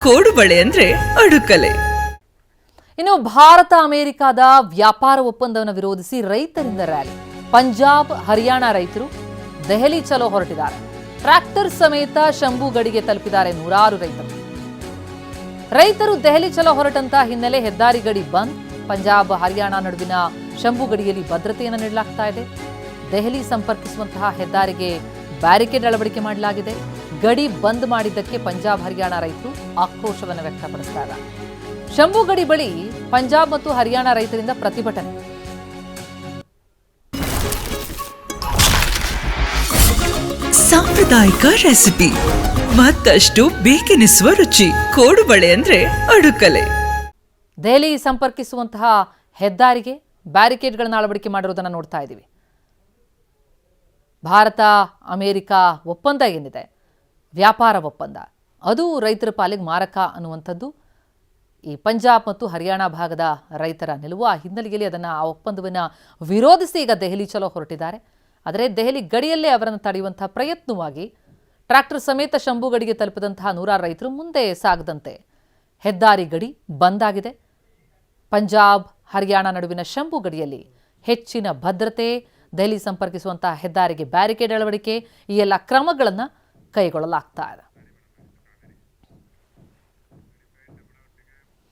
ಕೋಡುಬಳೆ ಅಂದ್ರೆ ಅಡುಕಲೆ. ಇನ್ನು ಭಾರತ ಅಮೆರಿಕದ ವ್ಯಾಪಾರ ಒಪ್ಪಂದವನ್ನು ವಿರೋಧಿಸಿ ರೈತರಿಂದ ರ್ಯಾಲಿ. ಪಂಜಾಬ್ ಹರಿಯಾಣ ರೈತರು ದೆಹಲಿ ಚಲೋ ಹೊರಟಿದ್ದಾರೆ. ಟ್ರ್ಯಾಕ್ಟರ್ ಸಮೇತ ಶಂಭು ಗಡಿಗೆ ತಲುಪಿದ್ದಾರೆ ನೂರಾರು ರೈತರು ದೆಹಲಿ ಚಲೋ ಹೊರಟಂತ ಹಿನ್ನೆಲೆ ಹೆದ್ದಾರಿ ಗಡಿ ಬಂದ್. ಪಂಜಾಬ್ ಹರಿಯಾಣ ನಡುವಿನ ಶಂಭು ಗಡಿಯಲ್ಲಿ ಭದ್ರತೆಯನ್ನು ನೀಡಲಾಗ್ತಾ ಇದೆ. ದೆಹಲಿ ಸಂಪರ್ಕಿಸುವಂತಹ ಹೆದ್ದಾರಿಗೆ ಬ್ಯಾರಿಕೇಡ್ ಅಳವಡಿಕೆ ಮಾಡಲಾಗಿದೆ. ಗಡಿ ಬಂದ್ ಮಾಡಿದ್ದಕ್ಕೆ ಪಂಜಾಬ್ ಹರಿಯಾಣ ರೈತರು ಆಕ್ರೋಶವನ್ನು ವ್ಯಕ್ತಪಡಿಸಿದ್ದಾರೆ. ಶಂಭು ಗಡಿ ಬಳಿ ಪಂಜಾಬ್ ಮತ್ತು ಹರಿಯಾಣ ರೈತರಿಂದ ಪ್ರತಿಭಟನೆ. ಸಾಂಪ್ರದಾಯಿಕ ರೆಸಿಪಿ, ಮತ್ತಷ್ಟು ಬೇಕೆನಿಸುವ ರುಚಿ. ಕೋಡುಬಳೆ ಅಂದ್ರೆ ಅಡುಕಲೆ. ದೆಹಲಿ ಸಂಪರ್ಕಿಸುವಂತಹ ಹೆದ್ದಾರಿಗೆ ಬ್ಯಾರಿಕೇಡ್ಗಳನ್ನು ಅಳವಡಿಕೆ ಮಾಡಿರುವುದನ್ನು ನೋಡ್ತಾ ಇದ್ದೀವಿ. ಭಾರತ ಅಮೆರಿಕ ಒಪ್ಪಂದ ಏನಿದೆ, ವ್ಯಾಪಾರ ಒಪ್ಪಂದ, ಅದು ರೈತರ ಪಾಲಿಗೆ ಮಾರಕ ಅನ್ನುವಂಥದ್ದು ಈ ಪಂಜಾಬ್ ಮತ್ತು ಹರಿಯಾಣ ಭಾಗದ ರೈತರ ನಿಲುವು. ಆ ಹಿನ್ನೆಲೆಯಲ್ಲಿ ಆ ಒಪ್ಪಂದವನ್ನು ವಿರೋಧಿಸಿ ಈಗ ದೆಹಲಿ ಚಲೋ ಹೊರಟಿದ್ದಾರೆ. ಆದರೆ ದೆಹಲಿ ಗಡಿಯಲ್ಲೇ ಅವರನ್ನು ತಡೆಯುವಂತಹ ಪ್ರಯತ್ನವಾಗಿ ಟ್ರ್ಯಾಕ್ಟರ್ ಸಮೇತ ಶಂಭು ಗಡಿಗೆ ತಲುಪಿದಂತಹ ನೂರಾರು ರೈತರು ಮುಂದೆ ಸಾಗದಂತೆ ಹೆದ್ದಾರಿ ಗಡಿ ಬಂದ್ ಆಗಿದೆ. ಪಂಜಾಬ್ ಹರಿಯಾಣ ನಡುವಿನ ಶಂಭು ಗಡಿಯಲ್ಲಿ ಹೆಚ್ಚಿನ ಭದ್ರತೆ, ದೆಹಲಿ ಸಂಪರ್ಕಿಸುವಂತಹ ಹೆದ್ದಾರಿಗೆ ಬ್ಯಾರಿಕೇಡ್ ಅಳವಡಿಕೆ, ಈ ಎಲ್ಲ ಕ್ರಮಗಳನ್ನು ಕೈಗೊಳ್ಳಲಾಗ್ತಾ ಇದೆ.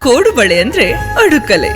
ಕೋಡುಬಳೆ ಅಂದ್ರೆ ಅಡುಕಲೆ.